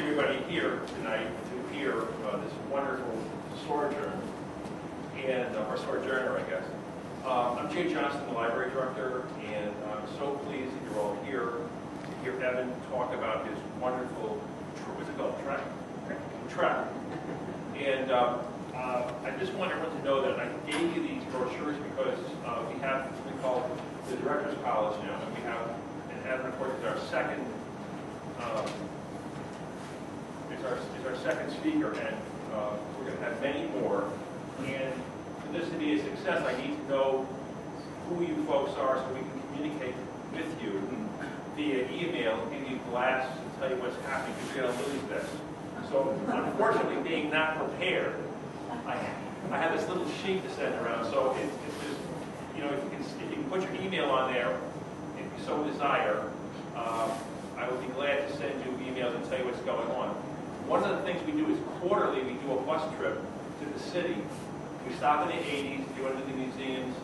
everybody here tonight to hear this wonderful sojourn, and or sojourner, I guess. I'm Jay Johnston, the library director, and I'm so pleased that you're all here to hear Evan talk about his wonderful, what's it called, track. And I just want everyone to know that I gave you these brochures because we have what we call the Director's College now, and we have, and Evan, of course, is our second is our second speaker, and we're going to have many more. And for this to be a success, I need to know who you folks are so we can communicate with you via email, give you blasts, and tell you what's happening, because you're going to lose this. So, unfortunately, being not prepared, I have this little sheet to send around. So it's just, you know, if you can put your email on there, if you so desire, I would be glad to send you emails and tell you what's going on. One of the things we do is quarterly, we do a bus trip to the city. We stop in the 80s, we go to the museums.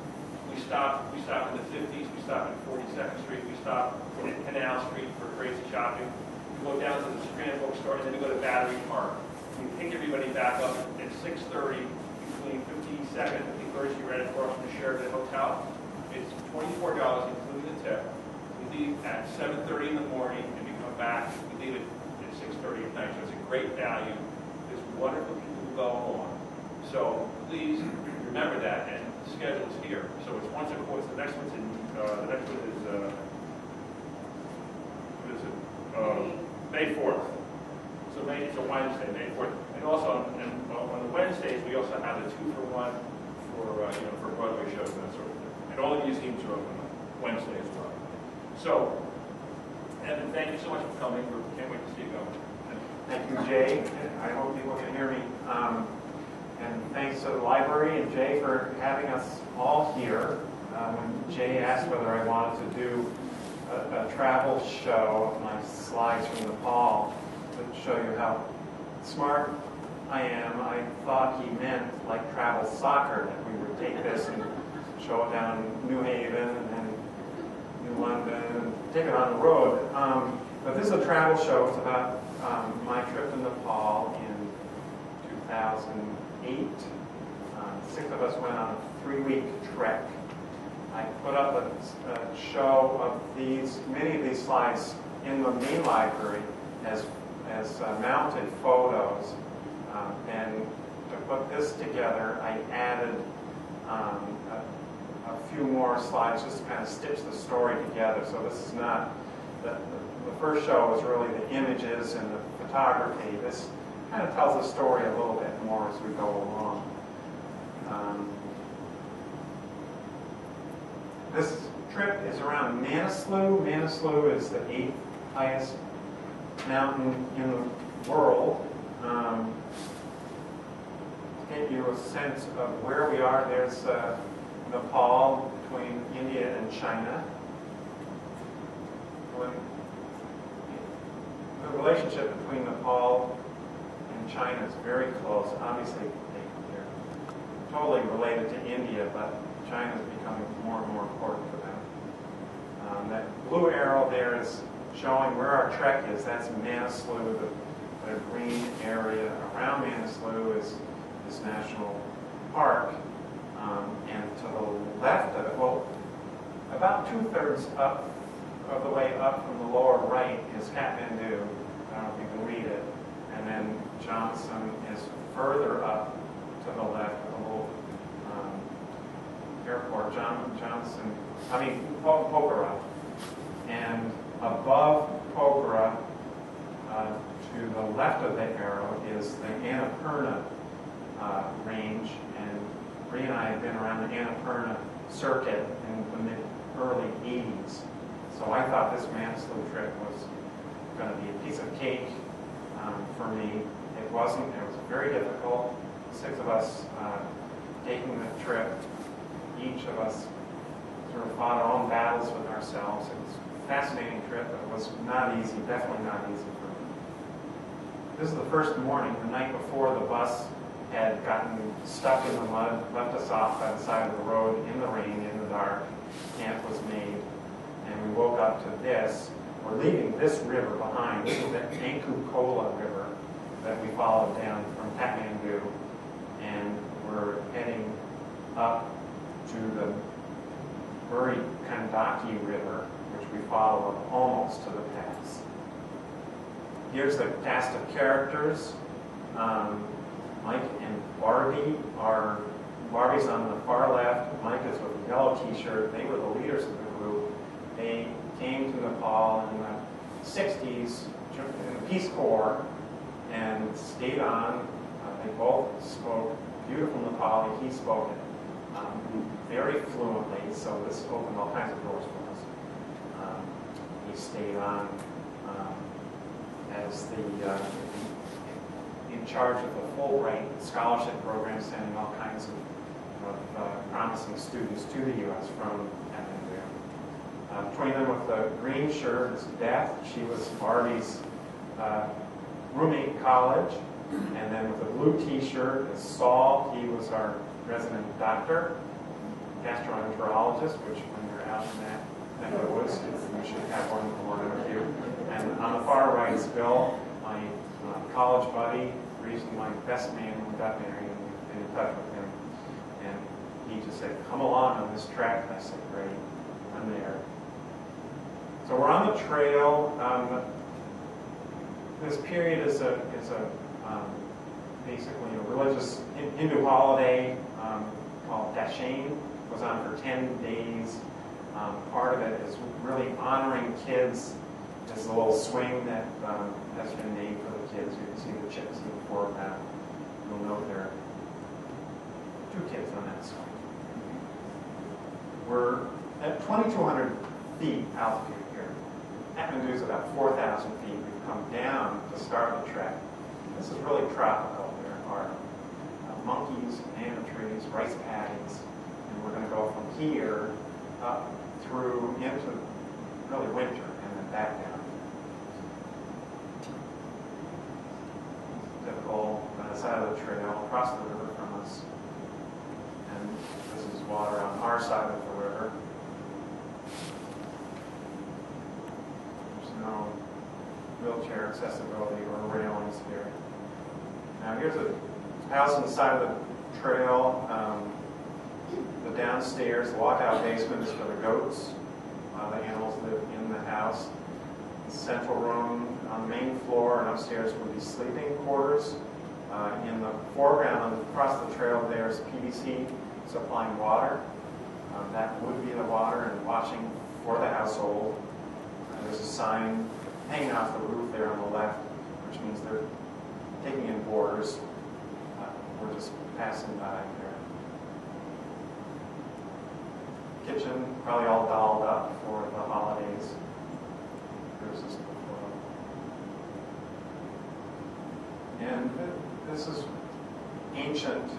We stop in the 50s, we stop at 42nd Street, we stop at Canal Street for crazy shopping. We go down to the Strand bookstore, and then we go to Battery Park. We pick everybody back up at 6:30 between 52nd and 53rd Street, right across from the Sheraton Hotel. It's $24, including the tip. We leave at 7:30 in the morning, and we come back. We leave at 6:30 at night. So it's a great value. There's wonderful people who go along. So please remember that, and the schedule is here. So it's once a quarter. The next one's in. The next one is what is it? May 4th. So it's a Wednesday, May 4th. And also on the Wednesdays we also have a 2-for-1 for Broadway shows and that sort of thing. And all the museums are open on Wednesday as well. So, Evan, thank you so much for coming. We can't wait to see you go. Thank you, Jay. I hope people can hear me. And thanks to the library and Jay for having us all here. When Jay asked whether I wanted to do a travel show of my slides from Nepal to show you how smart I am, I thought he meant like travel soccer, that we would take this and show it down in New Haven and then New London and take it on the road. But this is a travel show. It's about my trip to Nepal in 2008. 6 of us went on a 3-week trek. I put up a show of many of these slides in the main library as mounted photos. And to put this together, I added a few more slides just to kind of stitch the story together. So this is not, the first show was really the images and the photography. This kind of tells the story a little bit more as we go along. This trip is around Manaslu. Manaslu is the 8th highest mountain in the world. To give you a sense of where we are, there's Nepal between India and China. The relationship between Nepal and China is very close. Obviously, they're totally related to India, but China is becoming more and more important for them. That blue arrow there is showing where our trek is. That's Manaslu. The green area around Manaslu is this national park. And to the left of it, well, about 2/3 up of the way up from the lower right is Kathmandu. I don't know if you can read it. And then Johnson is further up to the left, a little airport. Pokhara. And above Pokhara, to the left of the arrow, is the Annapurna range. And Bree and I had been around the Annapurna circuit in the early 80s. So I thought this Manaslu trip was going to be a piece of cake for me. It wasn't. It was very difficult. 6 of us taking the trip. Each of us sort of fought our own battles with ourselves. It was a fascinating trip, but it was not easy, definitely not easy for me. This is the first morning, the night before the bus had gotten stuck in the mud, left us off by the side of the road in the rain, in the dark. Camp was made, and we woke up to this. we're leaving this river behind. This is the Kola River that we followed down from Kathmandu, and we're heading up to the Buri Kandaki River, which we follow up almost to the pass. Here's the cast of characters. Mike and Barbie are, Barbie's on the far left, Mike is with a yellow t-shirt. They were the leaders of the group. They came to Nepal in the 60s in the Peace Corps and stayed on. They both spoke beautiful Nepali. He spoke it very fluently, so this opened all kinds of doors for us. He stayed on as in charge of the Fulbright scholarship program, sending all kinds of promising students to the U.S. from Kathmandu. Between them with the green shirt is Beth. She was Barbie's roommate in college. And then with the blue t-shirt is Saul. He was our resident doctor, gastroenterologist, which when you're out in that neck of the woods, you should have one with you. And on the far right is Bill, my college buddy, recently my best man when we got married, and we've been in touch with him. And he just said, come along on this track. And I said, great, I'm there. So we're on the trail. This period is basically a religious Hindu holiday called Dashain. It goes on for 10 days. Part of it is really honoring kids. There's a little swing that has been made for the kids. You can see the chips in the foreground. You'll note there are 2 kids on that swing. We're at 2,200 feet altitude here. Kathmandu is about 4,000 feet. We've come down to start the trek. This is really tropical. There are monkeys, banana trees, rice paddies, and we're going to go from here up through into really winter and then back down. Typical side of the trail across the river from us, and this is water on our side of the river. There's no wheelchair accessibility or railings here. Now here's a house on the side of the trail. The downstairs, the walkout basement is for the goats. The animals live in the house. The central room on the main floor and upstairs would be sleeping quarters. In the foreground, across the trail, there's PVC supplying water. That would be the water and washing for the household. There's a sign hanging off the roof there on the left, which means they're taking in boarders. We're just passing by there. Kitchen, probably all dolled up for the holidays. There's this before. And this is ancient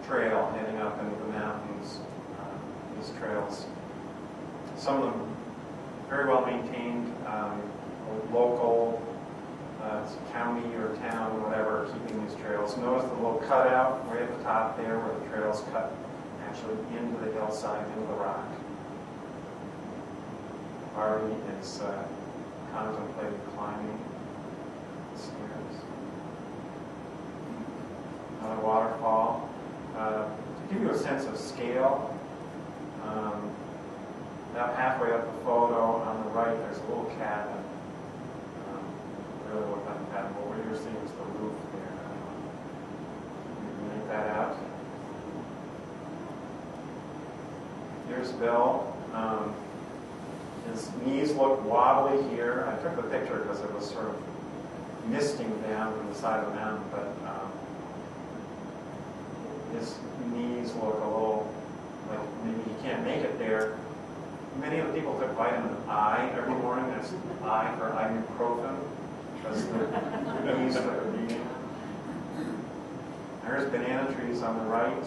trail heading up into the mountains. These trails, some of them very well maintained, local county or town, whatever, keeping these trails. Notice the little cutout right at the top there where the trails cut actually into the hillside, into the rock. Barbie is contemplating climbing the stairs. Another waterfall. To give you a sense of scale, about halfway up the photo on the right, there's a little cabin. Really look like a cabin. What you're seeing is the roof there. You can make that out. Here's Bill. His knees look wobbly here. I took the picture because it was sort of misting down from the side of the mountain, but his knees look a little like maybe he can't make it there. Many of the people took vitamin I every morning. That's I for ibuprofen, because the knees are beating. There's banana trees on the right.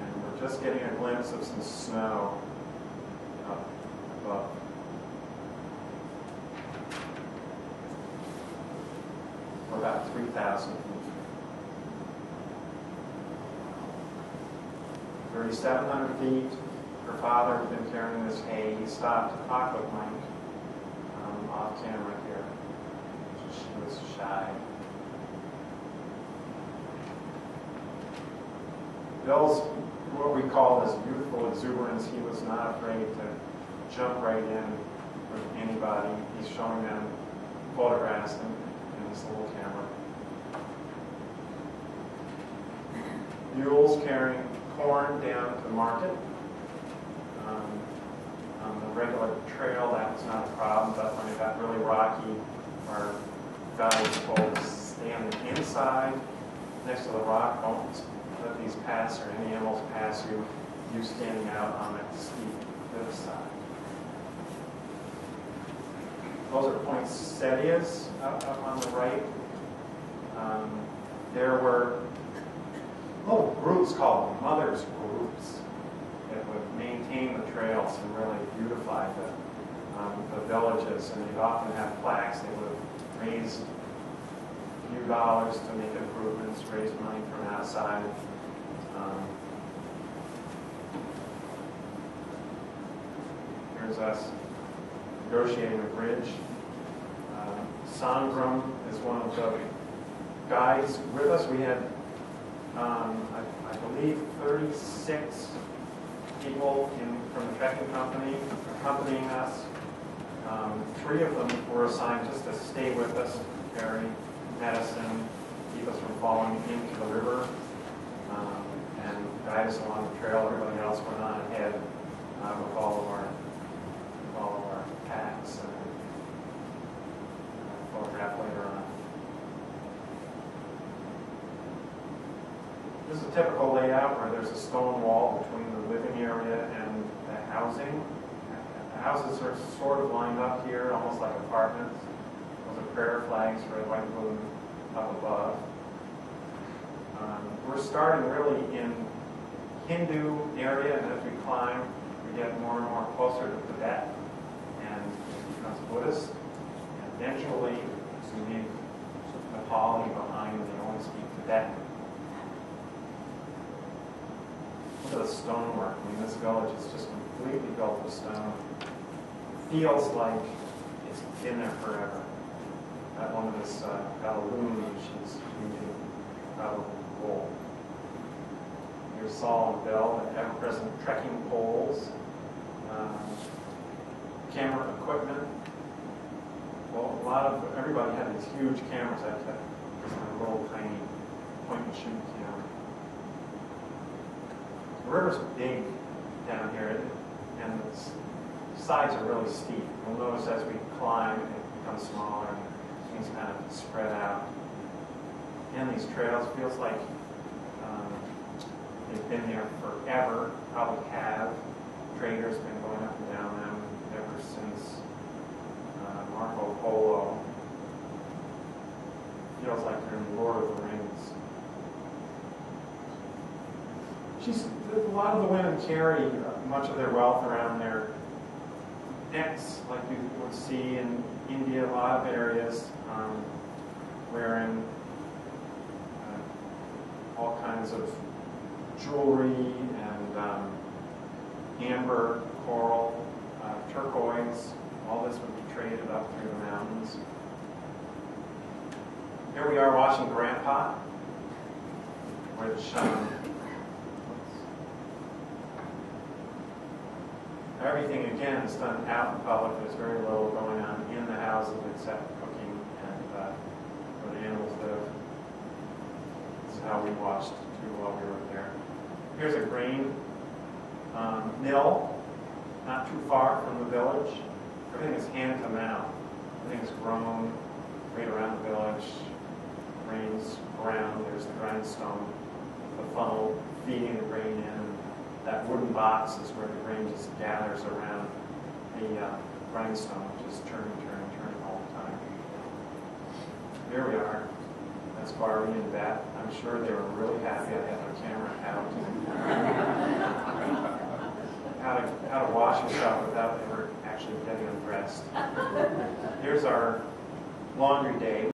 And we're just getting a glimpse of some snow up above. We're about 3,000 feet. 3,700 feet. Her father had been carrying this hay. He stopped to talk with Mike off camera here. She was shy. Bill's what we call his youthful exuberance. He was not afraid to jump right in with anybody. He's showing them photographs in this little camera. Mules carrying corn down to the market. On the regular trail, that was not a problem, but when it got really rocky, our guy was told to stay on the inside next to the rock. Don't let these pass or any animals pass you. You standing out on that steep hillside. Those are poinsettias up on the right. There were little groups called mothers groups that would maintain the trails and really beautify the villages. And they'd often have plaques. They would raise a few dollars to make improvements, raise money from outside. Here's us negotiating a bridge. Sangram is one of the guides with us. We had, I believe, 36 people from the trekking company accompanying us. 3 of them were assigned just to stay with us, carry medicine, keep us from falling into the river, and guide us along the trail. Everybody else went on ahead with all of our packs. Photograph later on. This is a typical layout where there's a stone wall between the living area and the housing. The houses are sort of lined up here, almost like apartments. Those are prayer flags, red, white, blue, up above. We're starting really in Hindu area, and as we climb, we get more and more closer to Tibet, and it becomes Buddhist. And eventually, we leave Nepali behind, and they only speak Tibetan. Look at the stonework. I mean, this village is just completely built of stone. It feels like it's been there forever. That woman has got a loom she's using out of the wool. Here's Saul and Bill, the ever-present trekking poles, camera equipment. Well, everybody had these huge cameras. I had this little tiny point-and-shoot camera. The river's big down here, and the sides are really steep. You'll notice as we climb, it becomes smaller, and things kind of spread out. And these trails, feels like they've been there forever, probably have. Traders been going up and down them ever since Marco Polo. Feels like you're in Lord of the Rings. A lot of the women carry much of their wealth around their necks, like you would see in India, a lot of areas, wearing all kinds of jewelry and amber, coral, turquoise. All this would be traded up through the mountains. Here we are watching Grandpa, which everything, again, is done out in public. There's very little going on in the houses except cooking and where the animals live. This is how we watched, too, while we were there. Here's a grain mill, not too far from the village. Everything is hand to mouth. Everything is grown right around the village. Grain's ground. There's the grindstone, the funnel feeding the grain in. That wooden box is where the grain just gathers around the grindstone, which is turning all the time. Here we are. That's Barbie and Beth. I'm sure they were really happy I had my camera out. How to wash yourself without ever actually getting undressed. Here's our laundry day.